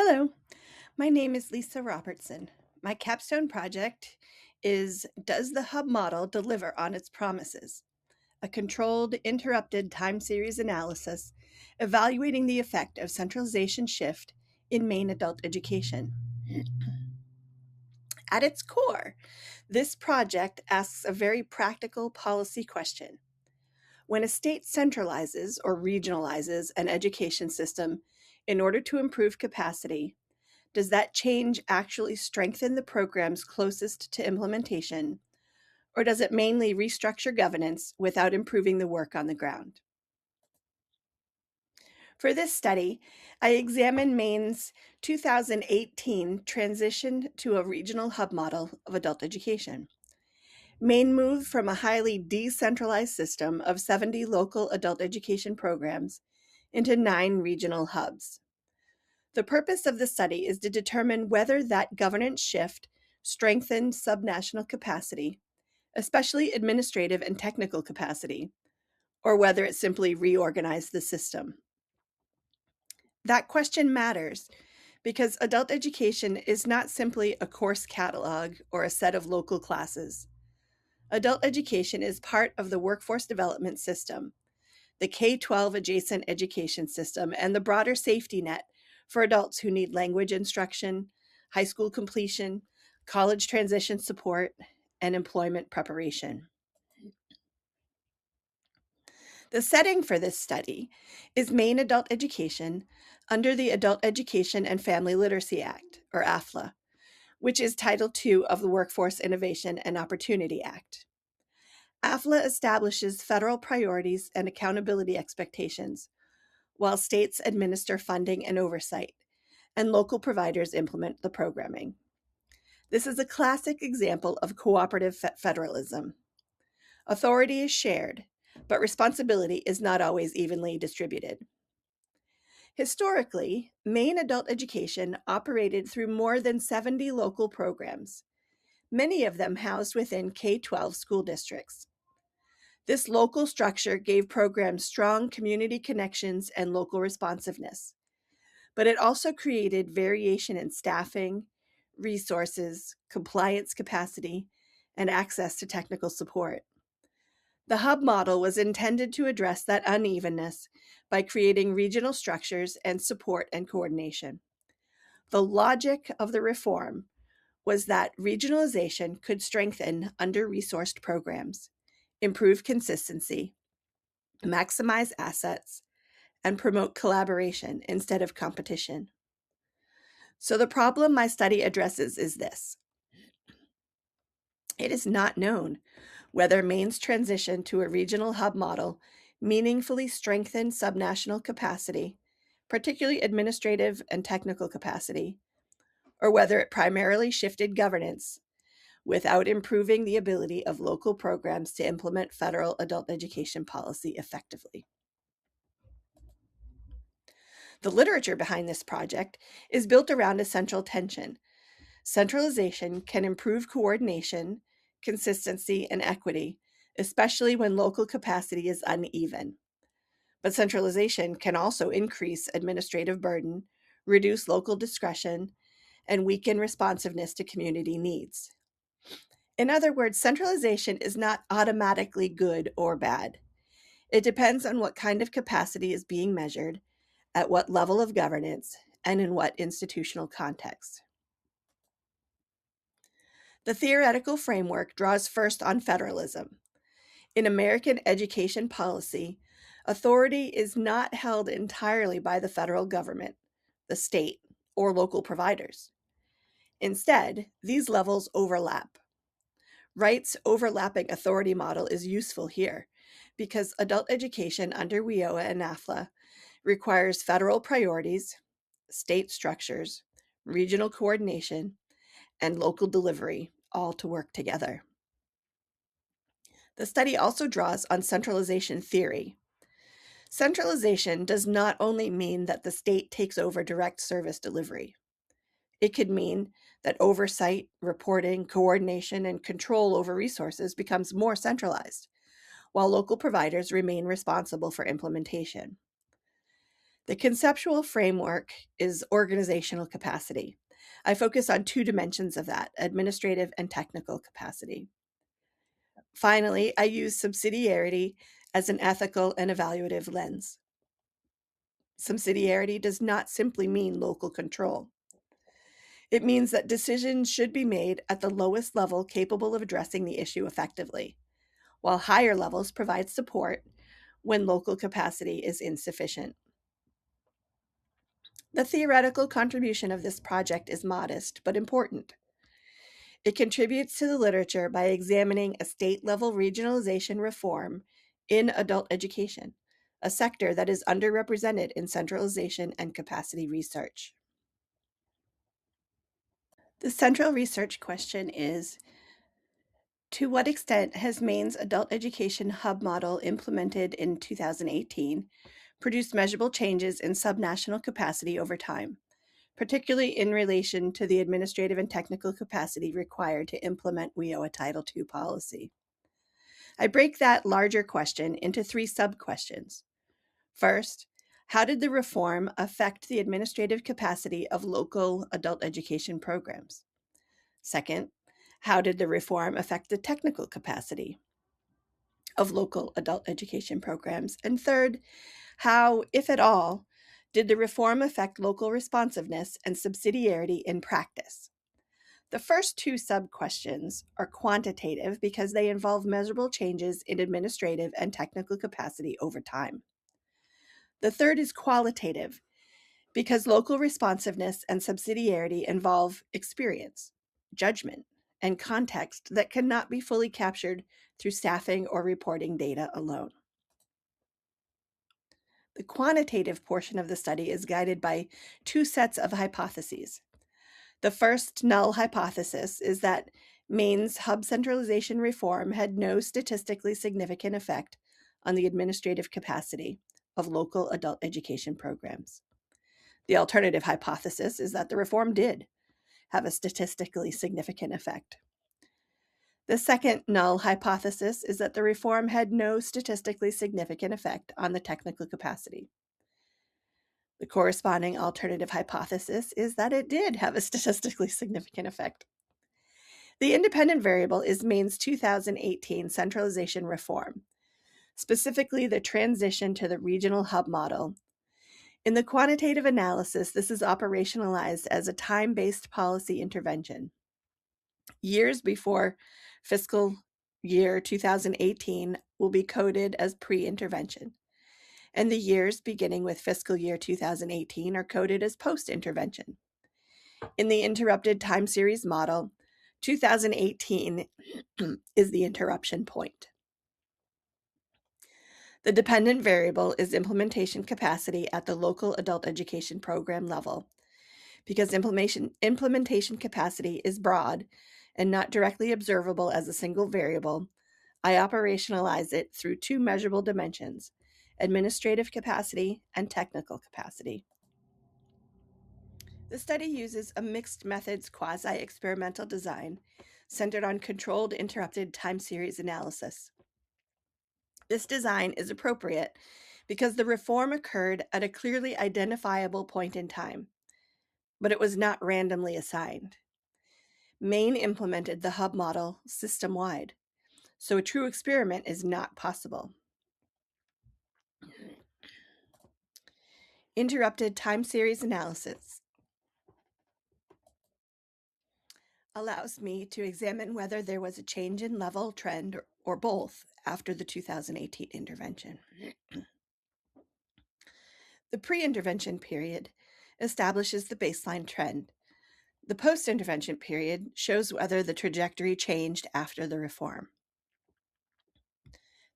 Hello, my name is Lisa Robertson. My capstone project is Does the Hub Model Deliver on its Promises? A controlled, interrupted time series analysis evaluating the effect of centralization shift in Maine adult education. At its core, this project asks a very practical policy question. When a state centralizes or regionalizes an education system in order to improve capacity, does that change actually strengthen the programs closest to implementation, or does it mainly restructure governance without improving the work on the ground? For this study, I examined Maine's 2018 transition to a regional hub model of adult education. Maine moved from a highly decentralized system of 70 local adult education programs into 9 regional hubs. The purpose of the study is to determine whether that governance shift strengthened subnational capacity, especially administrative and technical capacity, or whether it simply reorganized the system. That question matters because adult education is not simply a course catalog or a set of local classes. Adult education is part of the workforce development system, the K-12 adjacent education system, and the broader safety net for adults who need language instruction, high school completion, college transition support, and employment preparation. The setting for this study is Maine adult education under the Adult Education and Family Literacy Act, or AEFLA, which is Title II of the Workforce Innovation and Opportunity Act. AEFLA establishes federal priorities and accountability expectations, while states administer funding and oversight, and local providers implement the programming. This is a classic example of cooperative federalism. Authority is shared, but responsibility is not always evenly distributed. Historically, Maine adult education operated through more than 70 local programs, many of them housed within K-12 school districts. This local structure gave programs strong community connections and local responsiveness, but it also created variation in staffing, resources, compliance capacity, and access to technical support. The hub model was intended to address that unevenness by creating regional structures and support and coordination. The logic of the reform was that regionalization could strengthen under-resourced programs, improve consistency, maximize assets, and promote collaboration instead of competition. So the problem my study addresses is this. It is not known whether Maine's transition to a regional hub model meaningfully strengthened subnational capacity, particularly administrative and technical capacity, or whether it primarily shifted governance without improving the ability of local programs to implement federal adult education policy effectively. The literature behind this project is built around a central tension. Centralization can improve coordination, consistency, and equity, especially when local capacity is uneven. But centralization can also increase administrative burden, reduce local discretion, and weaken responsiveness to community needs. In other words, centralization is not automatically good or bad. It depends on what kind of capacity is being measured, at what level of governance, and in what institutional context. The theoretical framework draws first on federalism. In American education policy, authority is not held entirely by the federal government, the state, or local providers. Instead, these levels overlap. Wright's overlapping authority model is useful here because adult education under WIOA and AEFLA requires federal priorities, state structures, regional coordination, and local delivery all to work together. The study also draws on centralization theory. Centralization does not only mean that the state takes over direct service delivery. It could mean that oversight, reporting, coordination, and control over resources becomes more centralized, while local providers remain responsible for implementation. The conceptual framework is organizational capacity. I focus on two dimensions of that, administrative and technical capacity. Finally, I use subsidiarity as an ethical and evaluative lens. Subsidiarity does not simply mean local control. It means that decisions should be made at the lowest level capable of addressing the issue effectively, while higher levels provide support when local capacity is insufficient. The theoretical contribution of this project is modest but important. It contributes to the literature by examining a state-level regionalization reform in adult education, a sector that is underrepresented in centralization and capacity research. The central research question is, to what extent has Maine's adult education hub model implemented in 2018 produced measurable changes in subnational capacity over time, particularly in relation to the administrative and technical capacity required to implement WIOA Title II policy? I break that larger question into three sub-questions. First, how did the reform affect the administrative capacity of local adult education programs? Second, how did the reform affect the technical capacity of local adult education programs? And third, how, if at all, did the reform affect local responsiveness and subsidiarity in practice? The first two sub-questions are quantitative because they involve measurable changes in administrative and technical capacity over time. The third is qualitative because local responsiveness and subsidiarity involve experience, judgment, and context that cannot be fully captured through staffing or reporting data alone. The quantitative portion of the study is guided by two sets of hypotheses. The first null hypothesis is that Maine's hub centralization reform had no statistically significant effect on the administrative capacity of local adult education programs. The alternative hypothesis is that the reform did have a statistically significant effect. The second null hypothesis is that the reform had no statistically significant effect on the technical capacity. The corresponding alternative hypothesis is that it did have a statistically significant effect. The independent variable is Maine's 2018 centralization reform, specifically the transition to the regional hub model. In the quantitative analysis, this is operationalized as a time-based policy intervention. Years before fiscal year 2018 will be coded as pre-intervention, and the years beginning with fiscal year 2018 are coded as post-intervention. In the interrupted time series model, 2018 is the interruption point. The dependent variable is implementation capacity at the local adult education program level. Because implementation capacity is broad and not directly observable as a single variable, I operationalize it through two measurable dimensions: administrative capacity and technical capacity. The study uses a mixed methods quasi-experimental design centered on controlled interrupted time series analysis. This design is appropriate because the reform occurred at a clearly identifiable point in time, but it was not randomly assigned. Maine implemented the hub model system-wide, so a true experiment is not possible. Interrupted time series analysis allows me to examine whether there was a change in level, trend, or both after the 2018 intervention. The pre-intervention period establishes the baseline trend. The post-intervention period shows whether the trajectory changed after the reform.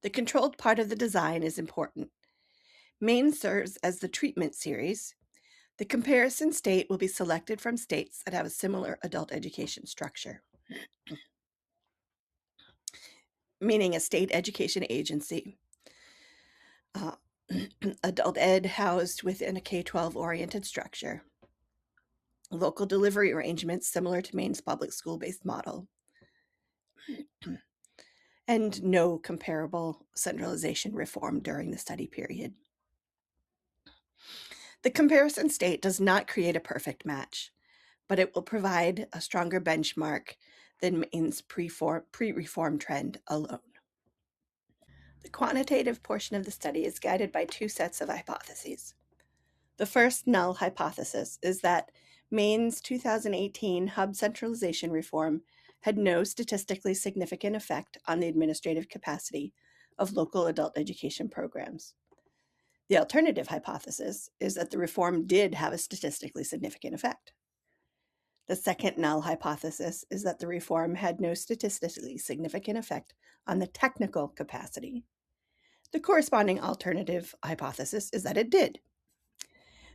The controlled part of the design is important. Maine serves as the treatment series. The comparison state will be selected from states that have a similar adult education structure, meaning a state education agency, adult ed housed within a K-12 oriented structure, local delivery arrangements similar to Maine's public school-based model, and no comparable centralization reform during the study period. The comparison state does not create a perfect match, but it will provide a stronger benchmark than Maine's pre-reform trend alone. The quantitative portion of the study is guided by two sets of hypotheses. The first null hypothesis is that Maine's 2018 hub centralization reform had no statistically significant effect on the administrative capacity of local adult education programs. The alternative hypothesis is that the reform did have a statistically significant effect. The second null hypothesis is that the reform had no statistically significant effect on the technical capacity. The corresponding alternative hypothesis is that it did.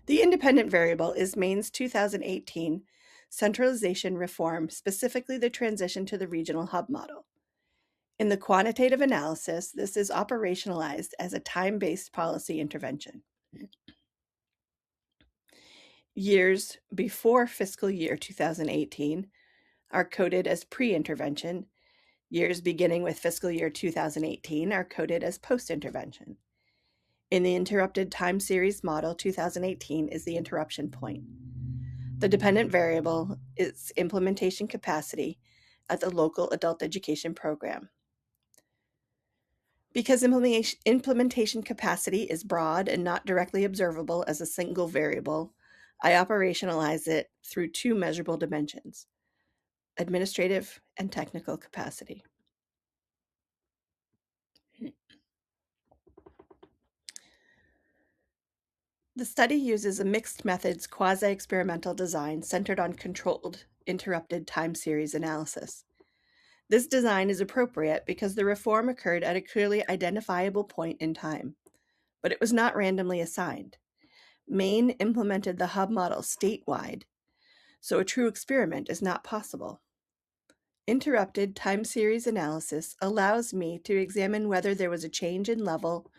The independent variable is Maine's 2018 centralization reform, specifically the transition to the regional hub model. In the quantitative analysis, this is operationalized as a time-based policy intervention. Years before fiscal year 2018 are coded as pre-intervention. Years beginning with fiscal year 2018 are coded as post-intervention. In the interrupted time series model, 2018 is the interruption point. The dependent variable is implementation capacity at the local adult education program. Because implementation capacity is broad and not directly observable as a single variable, I operationalize it through two measurable dimensions: administrative and technical capacity. The study uses a mixed methods quasi-experimental design centered on controlled interrupted time series analysis. This design is appropriate because the reform occurred at a clearly identifiable point in time, but it was not randomly assigned. Maine implemented the hub model statewide, so a true experiment is not possible. Interrupted time series analysis allows me to examine whether there was a change in level,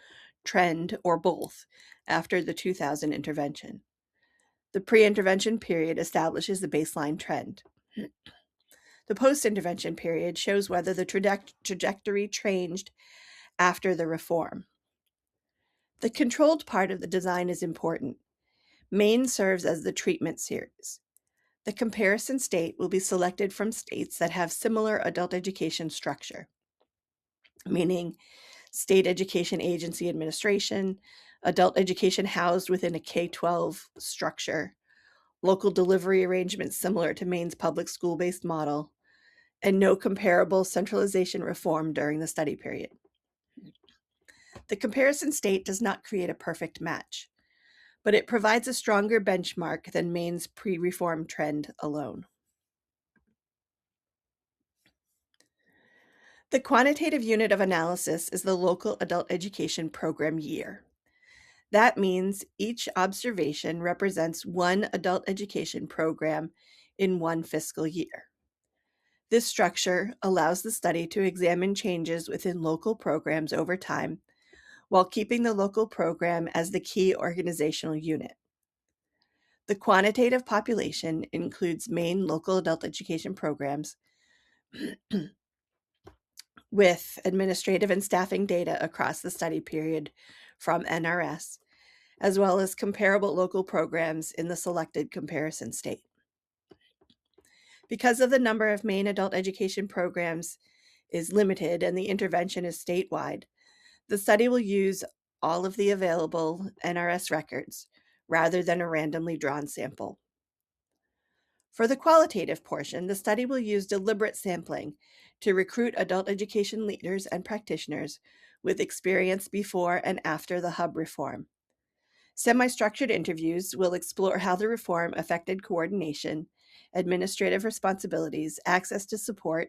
trend, or both after the 2000 intervention. The pre-intervention period establishes the baseline trend. The post-intervention period shows whether the trajectory changed after the reform. The controlled part of the design is important. Maine serves as the treatment series. The comparison state will be selected from states that have similar adult education structure, meaning state education agency administration, adult education housed within a K-12 structure, local delivery arrangements similar to Maine's public school-based model, and no comparable centralization reform during the study period. The comparison state does not create a perfect match, but it provides a stronger benchmark than Maine's pre-reform trend alone. The quantitative unit of analysis is the local adult education program year. That means each observation represents one adult education program in one fiscal year. This structure allows the study to examine changes within local programs over time while keeping the local program as the key organizational unit. The quantitative population includes Maine local adult education programs with administrative and staffing data across the study period from NRS, as well as comparable local programs in the selected comparison state. Because of the number of Maine adult education programs is limited and the intervention is statewide, the study will use all of the available NRS records rather than a randomly drawn sample. For the qualitative portion, the study will use deliberate sampling to recruit adult education leaders and practitioners with experience before and after the hub reform. Semi-structured interviews will explore how the reform affected coordination, administrative responsibilities, access to support,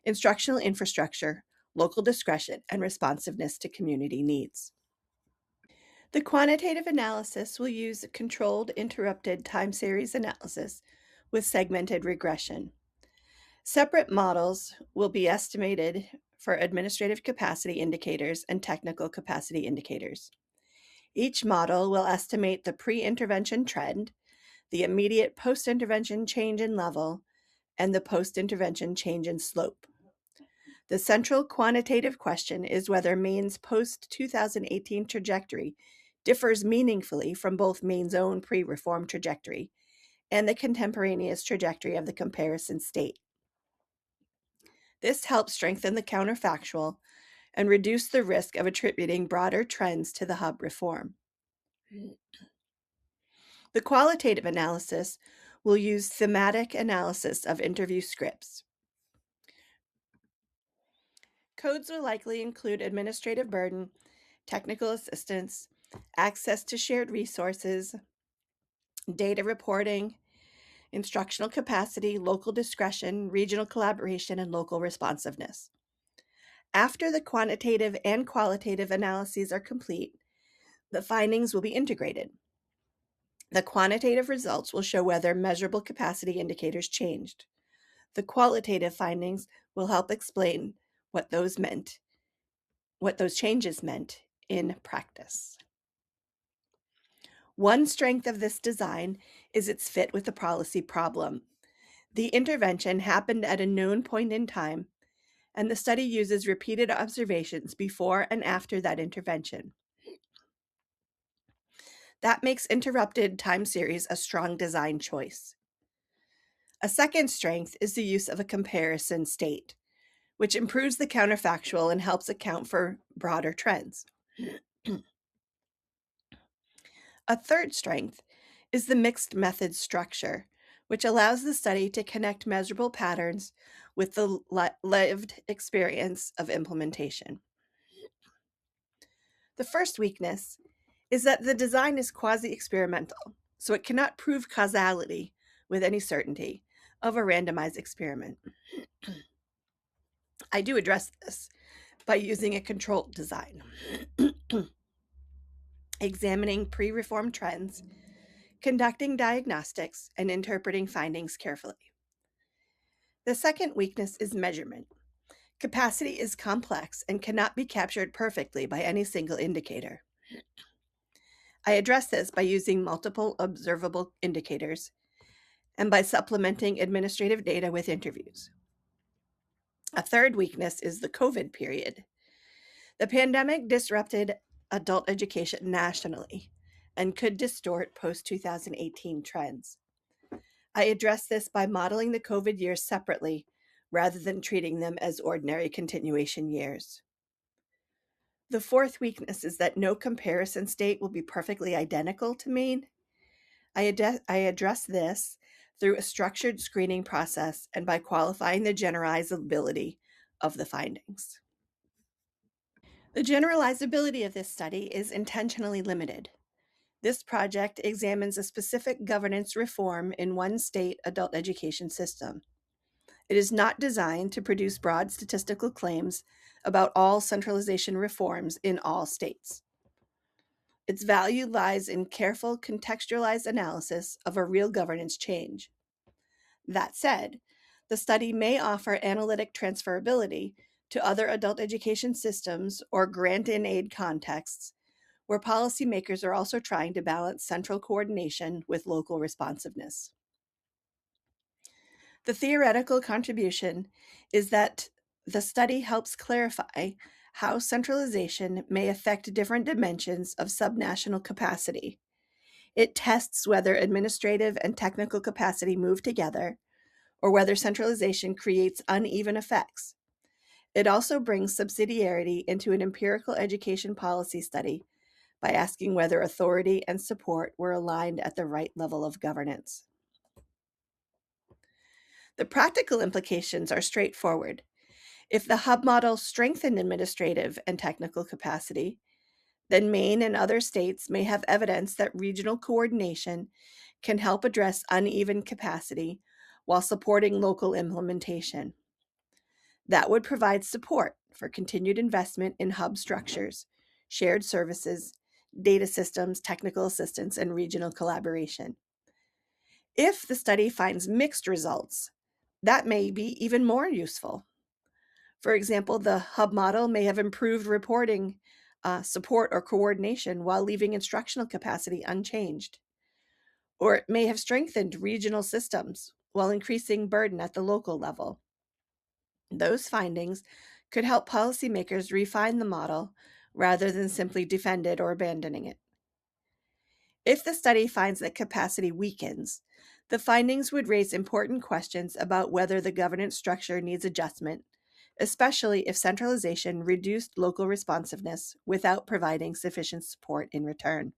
instructional infrastructure, local discretion, and responsiveness to community needs. The quantitative analysis will use a controlled interrupted time series analysis with segmented regression. Separate models will be estimated for administrative capacity indicators and technical capacity indicators. Each model will estimate the pre-intervention trend, the immediate post-intervention change in level, and the post-intervention change in slope. The central quantitative question is whether Maine's post-2018 trajectory differs meaningfully from both Maine's own pre-reform trajectory and the contemporaneous trajectory of the comparison state. This helps strengthen the counterfactual and reduce the risk of attributing broader trends to the hub reform. The qualitative analysis will use thematic analysis of interview scripts. Codes will likely include administrative burden, technical assistance, access to shared resources, data reporting, instructional capacity, local discretion, regional collaboration, and local responsiveness. After the quantitative and qualitative analyses are complete, the findings will be integrated. The quantitative results will show whether measurable capacity indicators changed. The qualitative findings will help explain what those changes meant in practice. One strength of this design is its fit with the policy problem. The intervention happened at a known point in time, and the study uses repeated observations before and after that intervention. That makes interrupted time series a strong design choice. A second strength is the use of a comparison state, which improves the counterfactual and helps account for broader trends. A third strength is the mixed method structure, which allows the study to connect measurable patterns with the lived experience of implementation. The first weakness is that the design is quasi-experimental, so it cannot prove causality with any certainty of a randomized experiment. I do address this by using a controlled design, examining pre-reform trends, conducting diagnostics, and interpreting findings carefully. The second weakness is measurement. Capacity is complex and cannot be captured perfectly by any single indicator. I address this by using multiple observable indicators and by supplementing administrative data with interviews. A third weakness is the COVID period. The pandemic disrupted adult education nationally and could distort post-2018 trends. I address this by modeling the COVID years separately rather than treating them as ordinary continuation years. The fourth weakness is that no comparison state will be perfectly identical to Maine. I address this through a structured screening process and by qualifying the generalizability of the findings. The generalizability of this study is intentionally limited. This project examines a specific governance reform in one state adult education system. It is not designed to produce broad statistical claims about all centralization reforms in all states. Its value lies in careful contextualized analysis of a real governance change. That said, the study may offer analytic transferability to other adult education systems or grant-in-aid contexts where policymakers are also trying to balance central coordination with local responsiveness. The theoretical contribution is that the study helps clarify how centralization may affect different dimensions of subnational capacity. It tests whether administrative and technical capacity move together or whether centralization creates uneven effects. It also brings subsidiarity into an empirical education policy study by asking whether authority and support were aligned at the right level of governance. The practical implications are straightforward. If the hub model strengthened administrative and technical capacity, then Maine and other states may have evidence that regional coordination can help address uneven capacity while supporting local implementation. That would provide support for continued investment in hub structures, shared services, data systems, technical assistance, and regional collaboration. If the study finds mixed results, that may be even more useful. For example, the hub model may have improved reporting, support, or coordination while leaving instructional capacity unchanged. Or it may have strengthened regional systems while increasing burden at the local level. Those findings could help policymakers refine the model rather than simply defend it or abandoning it. If the study finds that capacity weakens, the findings would raise important questions about whether the governance structure needs adjustment, especially if centralization reduced local responsiveness without providing sufficient support in return.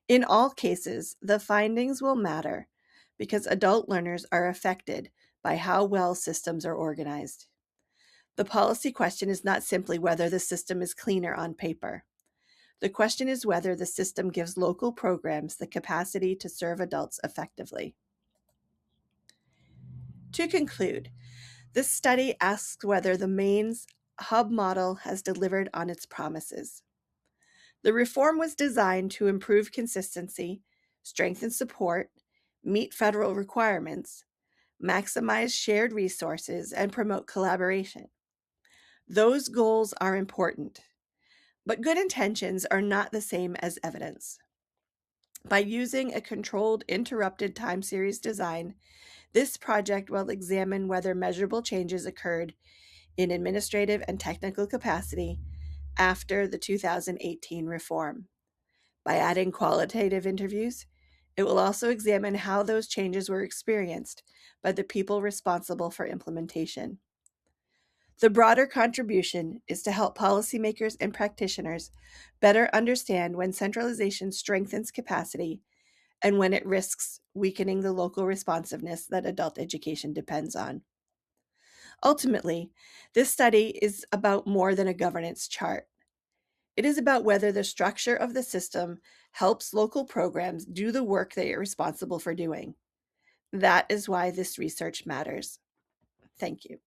In all cases, the findings will matter because adult learners are affected by how well systems are organized. The policy question is not simply whether the system is cleaner on paper. The question is whether the system gives local programs the capacity to serve adults effectively. To conclude, this study asks whether the Maine's hub model has delivered on its promises. The reform was designed to improve consistency, strengthen support, meet federal requirements, maximize shared resources, and promote collaboration. Those goals are important, but good intentions are not the same as evidence. By using a controlled interrupted time series design, this project will examine whether measurable changes occurred in administrative and technical capacity after the 2018 reform. By adding qualitative interviews, it will also examine how those changes were experienced by the people responsible for implementation. The broader contribution is to help policymakers and practitioners better understand when centralization strengthens capacity and when it risks weakening the local responsiveness that adult education depends on. Ultimately, this study is about more than a governance chart. It is about whether the structure of the system helps local programs do the work they are responsible for doing. That is why this research matters. Thank you.